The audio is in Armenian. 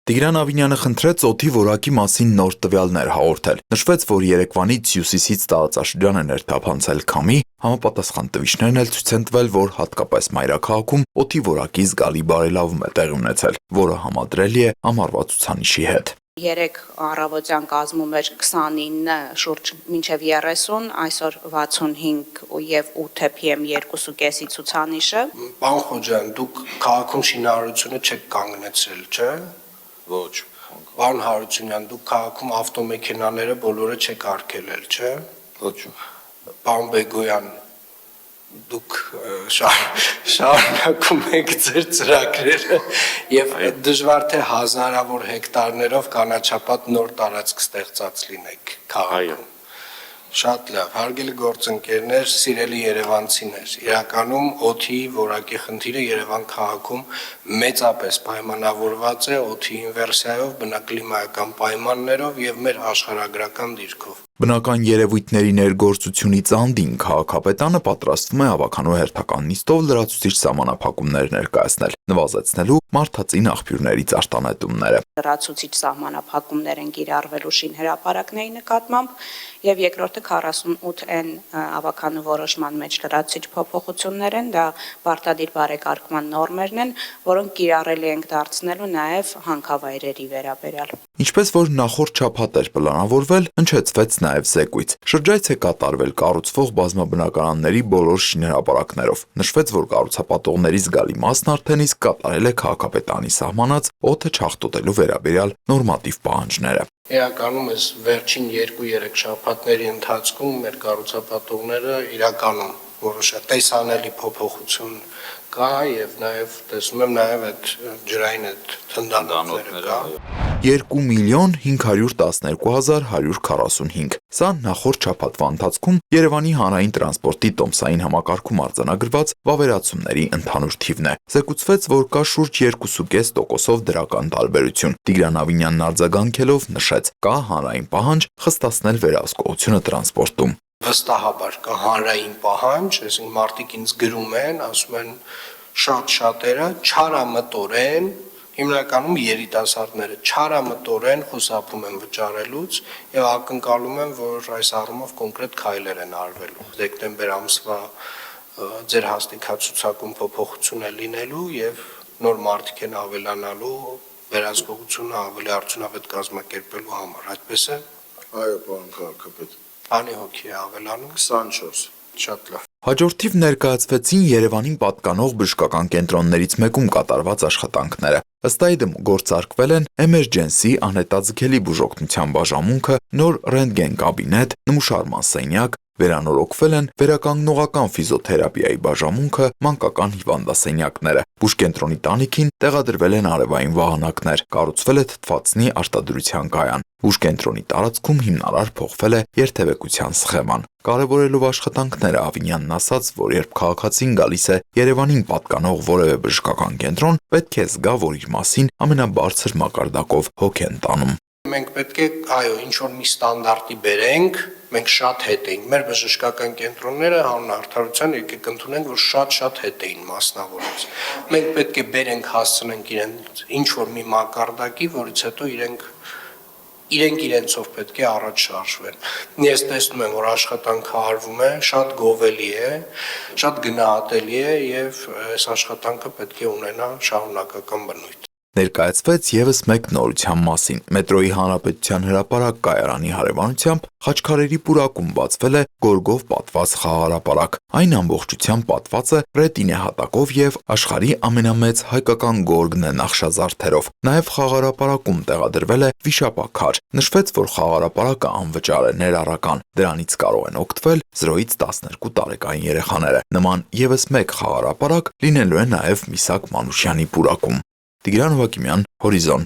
Տիգրան Ավինյանը խնդրեց օդի որակի մասին նոր տվյալներ հաղորդել։ Նշվեց, որ Երևանից հյուսիսից տարածաշրջան է ներթափանցել քամի, համապատասխան տվյալներն էլ ցույց են տվել, որ հատկապես մայրաքաղաքում օդի որակի զգալի բարելավում է տեղի ունեցել, որը համադրելի է ամառվա ցուցանիշի հետ։ Երեք առավոտյան կազմում էր 29, շուրջ մինչև 30, այսօր 65 եւ 8 PM 2.5-ի ցուցանիշը։ Պարոն Խոջյան, դուք քաղաքում շինարարությունը չեք կանգնեցրել, չէ՞։ Ոչ։ Պարոն Հարությունյան, դուք քաղաքում ավտոմեքենաները բոլորը չեք արգելել, չէ՞։ Ոչ։ Պարոն Բեգոյան, դուք շարունակում եք ձեր ծրագրերը եւ դժվար թե հազարավոր հեկտարներով կանաչապատ նոր տարածք ստեղծած լինեք քաղաքում։ Շատ լավ, հարգելի գործընկերներ, սիրելի երևանցիներ, իրականում օդի որակի խնդիրը Երևան քաղաքում մեծապես պայմանավորված է օդի ինվերսիայով, բնակլիմայական պայմաններով եւ մեր աշխարհագրական դիրքով։ Բնական երևույթների ներգործությունից անդին քաղաքապետարանը պատրաստվում է ավականու հերթական նիստով լրացուցիչ սահմանափակումներ ներկայացնել, նվազեցնելու մարդածին աղբյուրներից արտանետումները։ Լրացուցիչ սահմանափակումներ են կիրառվելու շինհրապարակների նկատմամբ եւ երկրորդը 48N ավականու որոշման մեջ լրացուցիչ փոփոխություններ են, դա պարտադիր բարեկարգման նորմերն են, որոնք կիրառելի ենք դարձնելու նաեւ հանքավայրերի վերաբերյալ։ Ինչպես որ նախորդ շաբաթ էր պլանավորվել, հնչեցվեց նաև զեկույց։ Շրջայց է կատարվել կառուցվող բազմաբնակարանների բոլոր շինհրապարակներով։ Նշվեց, որ կառուցապատողների զգալի մասն արդեն իսկ կատարել է քաղաքապետարանի սահմանած օդը չախտոտելու վերաբերյալ նորմատիվ պահանջները։ Իրականում այս վերջին 2-3 շաբաթների ընթացքում մեր կառուցապատողները իրականում որոշակի տեսանելի փոփոխություն կա եւ նաեւ տեսնում եմ նաեւ այդ ջրային այդ թնդանոթները կա։ 2.512,145 Սա նախորդ շաբաթվա ընթացքում Երևանի հանրային տրանսպորտի տոմսային համակարգում արձանագրված վավերացումների ընդհանուր թիվն է։ Զեկուցվեց, որ կա շուրջ 2.5%-ով դրական տարբերություն։ Տիգրան Ավինյանն արձագանքելով նշեց, կա հանրային պահանջ խստացնել վերահսկողությունը տրանսպորտում։ Վստահաբար կա հանրային պահանջ, այսինքն մարդիկ ինձ գրում են, ասում են շատերը չարամտորեն, հիմնականում երիտասարդները չարամտորեն խուսափում են վճարելուց եւ ակնկալում են, որ այս առումով կոնկրետ քայլեր են արվելու։ Դեկտեմբեր ամսվա ձեր հաստիքացուցակում փոփոխություն է լինելու եւ նոր մարդիկ են ավելանալու, վերահսկողությունը ավելի արդյունավետ կազմակերպելու համար, այդպես է։ Այո, պարոն քաղաքապետ։ Քանի հոգի է ավելանում։ 24։ Շատ լավ։ Հաջորդիվ ներկայացվեցին Երևանին պատկանող բժշկական կենտրոններից մեկում կատարված աշխատանքները։ Ըստ այդմ գործարկվել են էմերջենսի անհետաձգելի բուժօգնության բաժանմունքը, նոր ռենտգեն կաբինետ, նմուշարման սենյակ, վերանորոգվել են վերականգնողական ֆիզիոթերապիայի բաժանմունքը, մանկական հիվանդասենյակները։ Բուժկենտրոնի տանիքին տեղադրվել են արևային վահանակներ, կառուցվել է թթվածնի արտադրության կայան։ Բուժկենտրոնի տարածքում հիմնարար փոխվել է երթևեկության սխեման։ Կարևորելով աշխատանքները Ավինյանն ասաց, որ երբ քաղաքացին գալիս է Երևանին պատկանող որևէ բժշկական կենտրոն, պետք է զգա, որ իր մասին ամենաբարձր մակարդակով հոգ են տանում։ Մենք պետք է, այո, ինչ-որ մի ստանդարտի բերենք, մենք շատ հետ էինք, մեր բժշկական կենտրոնները հանուն արդարության եկեք ընդունենք, որ շատ հետ էին մասնավորված։ Մենք պետք է բերենք, հասցնենք իրենց ինչ-որ մի մակարդակի, որից հետո իրենք իրենցով պետք է առաջ շարժվեն։ Ես տեսնում եմ, որ աշխատանքը արվում է, շատ գովելի է, շատ գնահատելի է եւ այս աշխատանքը պետք է ունենա շարունակական բնույթ։ Ներկայացվեց եւս մեկ նորության մասին։ Մետրոյի Հանրապետության հրապարակ կայարանի հարևանությամբ Խաչքարերի պուրակում բացվել է գորգով պատված խաղահրապարակ։ Այն ամբողջությամբ պատված է ռետինե հատակով եւ աշխարհի ամենամեծ հայկական գորգն է նախշազարդերով։ Նաեւ խաղահրապարակում տեղադրվել է վիշապաքար։ Նշվեց, որ խաղահրապարակը անվճար է ներառական։ Դրանից կարող են օգտվել 0-ից 12 տարեկան երեխաները։ Նման եւս մեկ խաղահրապարակ լինելու է նաեւ Միսակ Մանուշյանի պուրակում։ Տիգրան Հովակիմյան, Հորիզոն։